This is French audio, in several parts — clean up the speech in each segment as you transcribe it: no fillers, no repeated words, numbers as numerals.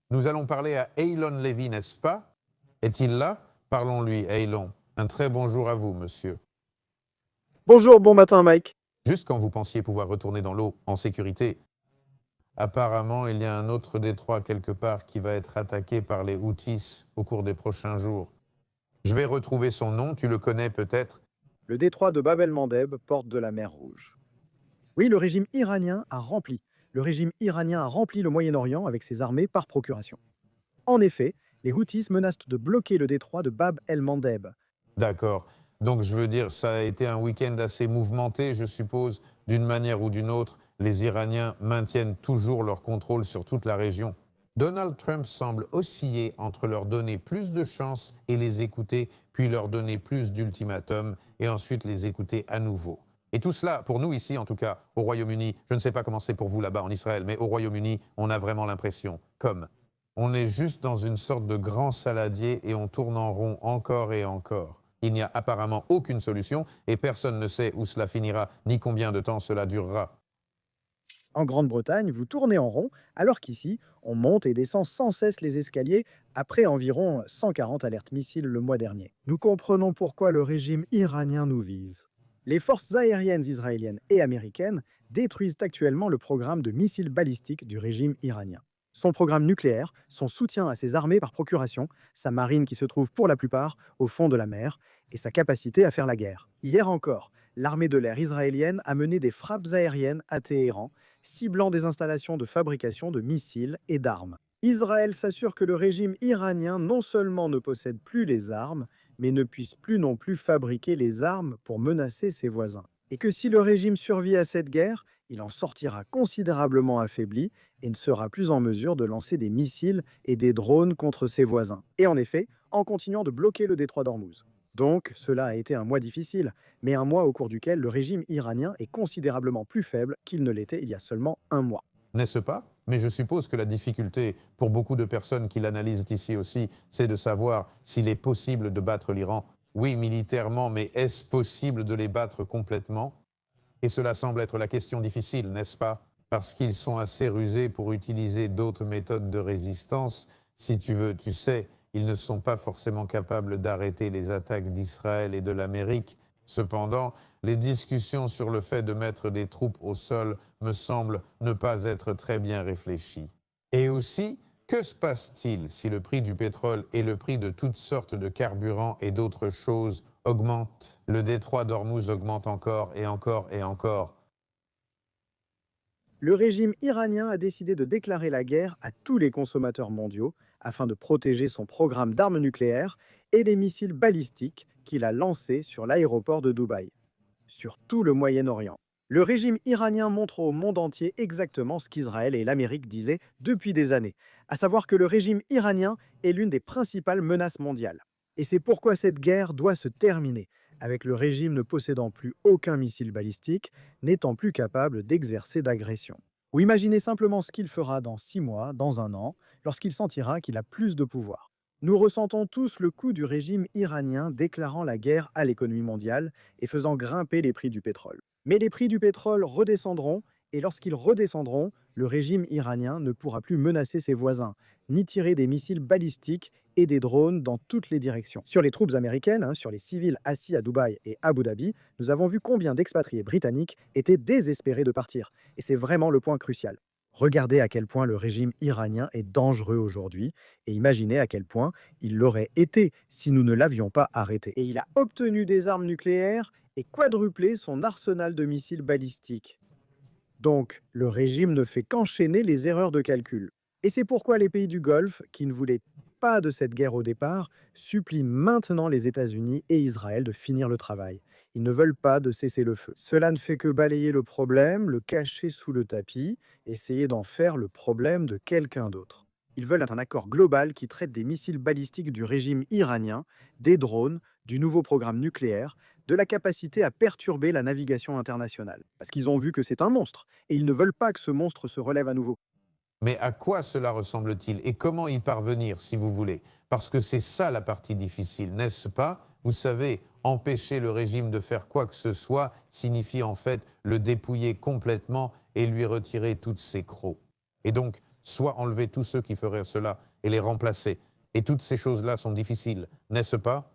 Nous allons parler à Eylon Levy, n'est-ce pas? Est-il là? Parlons-lui, Eylon. Un très bonjour à vous, monsieur. Bonjour, bon matin Mike. Juste quand vous pensiez pouvoir retourner dans l'eau en sécurité, apparemment il y a un autre détroit quelque part qui va être attaqué par les Houthis au cours des prochains jours. Je vais retrouver son nom, tu le connais peut-être? Le détroit de Bab el-Mandeb, porte de la mer Rouge. Oui, le régime iranien a rempli. Le régime iranien a rempli le Moyen-Orient avec ses armées par procuration. En effet, les Houthis menacent de bloquer le détroit de Bab el-Mandeb. D'accord. Donc je veux dire, ça a été un week-end assez mouvementé, je suppose, d'une manière ou d'une autre. Les Iraniens maintiennent toujours leur contrôle sur toute la région. Donald Trump semble osciller entre leur donner plus de chance et les écouter, puis leur donner plus d'ultimatums et ensuite les écouter à nouveau. Et tout cela, pour nous ici en tout cas, au Royaume-Uni, je ne sais pas comment c'est pour vous là-bas en Israël, mais au Royaume-Uni, on a vraiment l'impression, comme on est juste dans une sorte de grand saladier et on tourne en rond encore et encore. Il n'y a apparemment aucune solution et personne ne sait où cela finira ni combien de temps cela durera. En Grande-Bretagne, vous tournez en rond, alors qu'ici, on monte et descend sans cesse les escaliers après environ 140 alertes missiles le mois dernier. Nous comprenons pourquoi le régime iranien nous vise. Les forces aériennes israéliennes et américaines détruisent actuellement le programme de missiles balistiques du régime iranien. Son programme nucléaire, son soutien à ses armées par procuration, sa marine qui se trouve pour la plupart au fond de la mer, et sa capacité à faire la guerre. Hier encore, l'armée de l'air israélienne a mené des frappes aériennes à Téhéran, ciblant des installations de fabrication de missiles et d'armes. Israël s'assure que le régime iranien non seulement ne possède plus les armes, mais ne puisse plus non plus fabriquer les armes pour menacer ses voisins. Et que si le régime survit à cette guerre, il en sortira considérablement affaibli et ne sera plus en mesure de lancer des missiles et des drones contre ses voisins. Et en effet, en continuant de bloquer le détroit d'Ormuz. Donc, cela a été un mois difficile, mais un mois au cours duquel le régime iranien est considérablement plus faible qu'il ne l'était il y a seulement un mois. N'est-ce pas? Mais je suppose que la difficulté, pour beaucoup de personnes qui l'analysent ici aussi, c'est de savoir s'il est possible de battre l'Iran. Oui, militairement, mais est-ce possible de les battre complètement? Et cela semble être la question difficile, n'est-ce pas? Parce qu'ils sont assez rusés pour utiliser d'autres méthodes de résistance. Si tu veux, tu sais, ils ne sont pas forcément capables d'arrêter les attaques d'Israël et de l'Amérique. Cependant, les discussions sur le fait de mettre des troupes au sol me semblent ne pas être très bien réfléchies. Et aussi, que se passe-t-il si le prix du pétrole et le prix de toutes sortes de carburants et d'autres choses augmentent? Le détroit d'Ormuz augmente encore et encore et encore. Le régime iranien a décidé de déclarer la guerre à tous les consommateurs mondiaux afin de protéger son programme d'armes nucléaires et les missiles balistiques qu'il a lancés sur l'aéroport de Dubaï, sur tout le Moyen-Orient. Le régime iranien montre au monde entier exactement ce qu'Israël et l'Amérique disaient depuis des années, à savoir que le régime iranien est l'une des principales menaces mondiales. Et c'est pourquoi cette guerre doit se terminer, avec le régime ne possédant plus aucun missile balistique, n'étant plus capable d'exercer d'agression. Ou imaginez simplement ce qu'il fera dans 6 mois, dans un an, lorsqu'il sentira qu'il a plus de pouvoir. Nous ressentons tous le coup du régime iranien déclarant la guerre à l'économie mondiale et faisant grimper les prix du pétrole. Mais les prix du pétrole redescendront, et lorsqu'ils redescendront, le régime iranien ne pourra plus menacer ses voisins, ni tirer des missiles balistiques et des drones dans toutes les directions. Sur les troupes américaines, sur les civils assis à Dubaï et Abu Dhabi, nous avons vu combien d'expatriés britanniques étaient désespérés de partir. Et c'est vraiment le point crucial. Regardez à quel point le régime iranien est dangereux aujourd'hui et imaginez à quel point il l'aurait été si nous ne l'avions pas arrêté. Et il a obtenu des armes nucléaires et quadruplé son arsenal de missiles balistiques. Donc, le régime ne fait qu'enchaîner les erreurs de calcul. Et c'est pourquoi les pays du Golfe, qui ne voulaient pas de cette guerre au départ, supplient maintenant les États-Unis et Israël de finir le travail. Ils ne veulent pas de cesser le feu. Cela ne fait que balayer le problème, le cacher sous le tapis, essayer d'en faire le problème de quelqu'un d'autre. Ils veulent un accord global qui traite des missiles balistiques du régime iranien, des drones, du nouveau programme nucléaire, de la capacité à perturber la navigation internationale. Parce qu'ils ont vu que c'est un monstre, et ils ne veulent pas que ce monstre se relève à nouveau. Mais à quoi cela ressemble-t-il et comment y parvenir, si vous voulez? Parce que c'est ça la partie difficile, n'est-ce pas? Vous savez, empêcher le régime de faire quoi que ce soit signifie en fait le dépouiller complètement et lui retirer toutes ses crocs. Et donc, soit enlever tous ceux qui feraient cela et les remplacer. Et toutes ces choses-là sont difficiles, n'est-ce pas?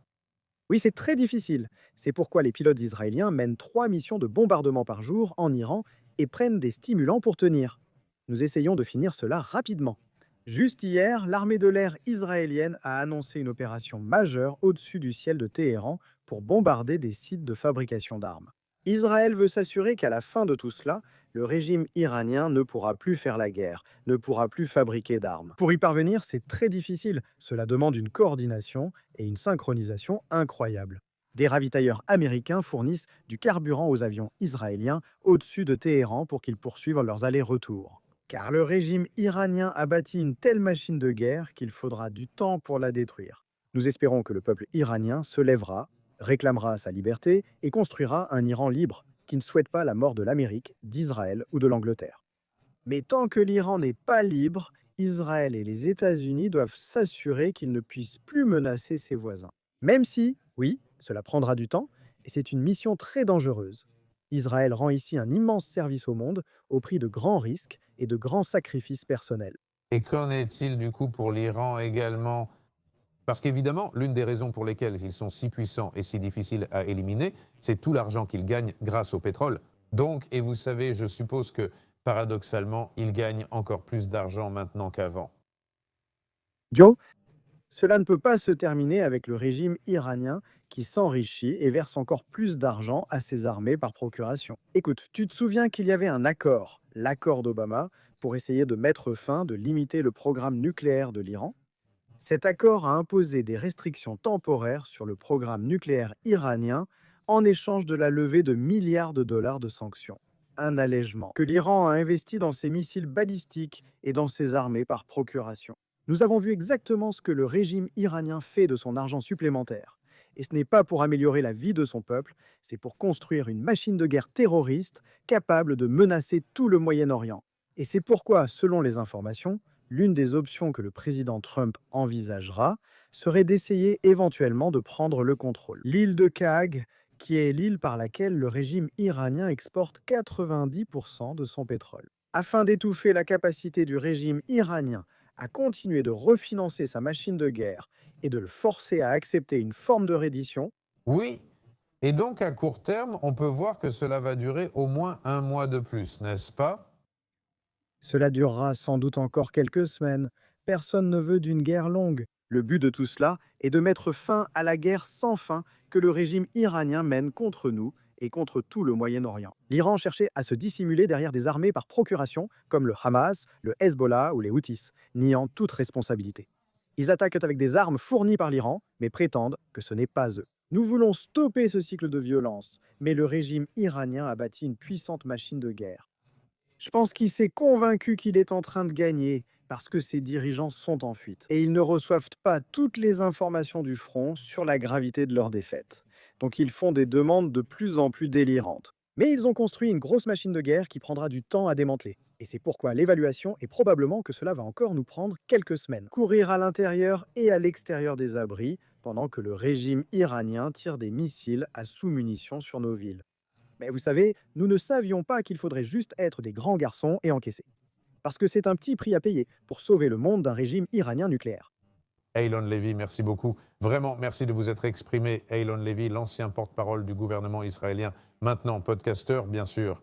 Oui, c'est très difficile. C'est pourquoi les pilotes israéliens mènent 3 missions de bombardement par jour en Iran et prennent des stimulants pour tenir. Nous essayons de finir cela rapidement. Juste hier, l'armée de l'air israélienne a annoncé une opération majeure au-dessus du ciel de Téhéran pour bombarder des sites de fabrication d'armes. Israël veut s'assurer qu'à la fin de tout cela, le régime iranien ne pourra plus faire la guerre, ne pourra plus fabriquer d'armes. Pour y parvenir, c'est très difficile. Cela demande une coordination et une synchronisation incroyables. Des ravitailleurs américains fournissent du carburant aux avions israéliens au-dessus de Téhéran pour qu'ils poursuivent leurs allers-retours. Car le régime iranien a bâti une telle machine de guerre qu'il faudra du temps pour la détruire. Nous espérons que le peuple iranien se lèvera, réclamera sa liberté et construira un Iran libre qui ne souhaite pas la mort de l'Amérique, d'Israël ou de l'Angleterre. Mais tant que l'Iran n'est pas libre, Israël et les États-Unis doivent s'assurer qu'ils ne puissent plus menacer ses voisins. Même si, oui, cela prendra du temps, et c'est une mission très dangereuse. Israël rend ici un immense service au monde au prix de grands risques et de grands sacrifices personnels. Et qu'en est-il du coup pour l'Iran également? Parce qu'évidemment, l'une des raisons pour lesquelles ils sont si puissants et si difficiles à éliminer, c'est tout l'argent qu'ils gagnent grâce au pétrole. Donc, et vous savez, je suppose que paradoxalement, ils gagnent encore plus d'argent maintenant qu'avant. Joe, cela ne peut pas se terminer avec le régime iranien qui s'enrichit et verse encore plus d'argent à ses armées par procuration. Écoute, tu te souviens qu'il y avait un accord, l'accord d'Obama, pour essayer de mettre fin, de limiter le programme nucléaire de l'Iran? Cet accord a imposé des restrictions temporaires sur le programme nucléaire iranien en échange de la levée de milliards de dollars de sanctions. Un allègement que l'Iran a investi dans ses missiles balistiques et dans ses armées par procuration. Nous avons vu exactement ce que le régime iranien fait de son argent supplémentaire. Et ce n'est pas pour améliorer la vie de son peuple, c'est pour construire une machine de guerre terroriste capable de menacer tout le Moyen-Orient. Et c'est pourquoi, selon les informations, l'une des options que le président Trump envisagera serait d'essayer éventuellement de prendre le contrôle. L'île de Kahag, qui est l'île par laquelle le régime iranien exporte 90% de son pétrole. Afin d'étouffer la capacité du régime iranien à continuer de refinancer sa machine de guerre et de le forcer à accepter une forme de reddition, Oui, et donc à court terme, on peut voir que cela va durer au moins un mois de plus, n'est-ce pas? cela durera sans doute encore quelques semaines. Personne ne veut d'une guerre longue. Le but de tout cela est de mettre fin à la guerre sans fin que le régime iranien mène contre nous et contre tout le Moyen-Orient. L'Iran cherchait à se dissimuler derrière des armées par procuration, comme le Hamas, le Hezbollah ou les Houthis, niant toute responsabilité. Ils attaquent avec des armes fournies par l'Iran, mais prétendent que ce n'est pas eux. Nous voulons stopper ce cycle de violence, mais le régime iranien a bâti une puissante machine de guerre. Je pense qu'il s'est convaincu qu'il est en train de gagner parce que ses dirigeants sont en fuite et ils ne reçoivent pas toutes les informations du front sur la gravité de leur défaite. Donc ils font des demandes de plus en plus délirantes. Mais ils ont construit une grosse machine de guerre qui prendra du temps à démanteler. Et c'est pourquoi l'évaluation est probablement que cela va encore nous prendre quelques semaines. Courir à l'intérieur et à l'extérieur des abris pendant que le régime iranien tire des missiles à sous-munitions sur nos villes. Mais vous savez, nous ne savions pas qu'il faudrait juste être des grands garçons et encaisser. Parce que c'est un petit prix à payer pour sauver le monde d'un régime iranien nucléaire. Eylon Levy, merci beaucoup. Vraiment, merci de vous être exprimé. Eylon Levy, l'ancien porte-parole du gouvernement israélien, maintenant podcasteur, bien sûr.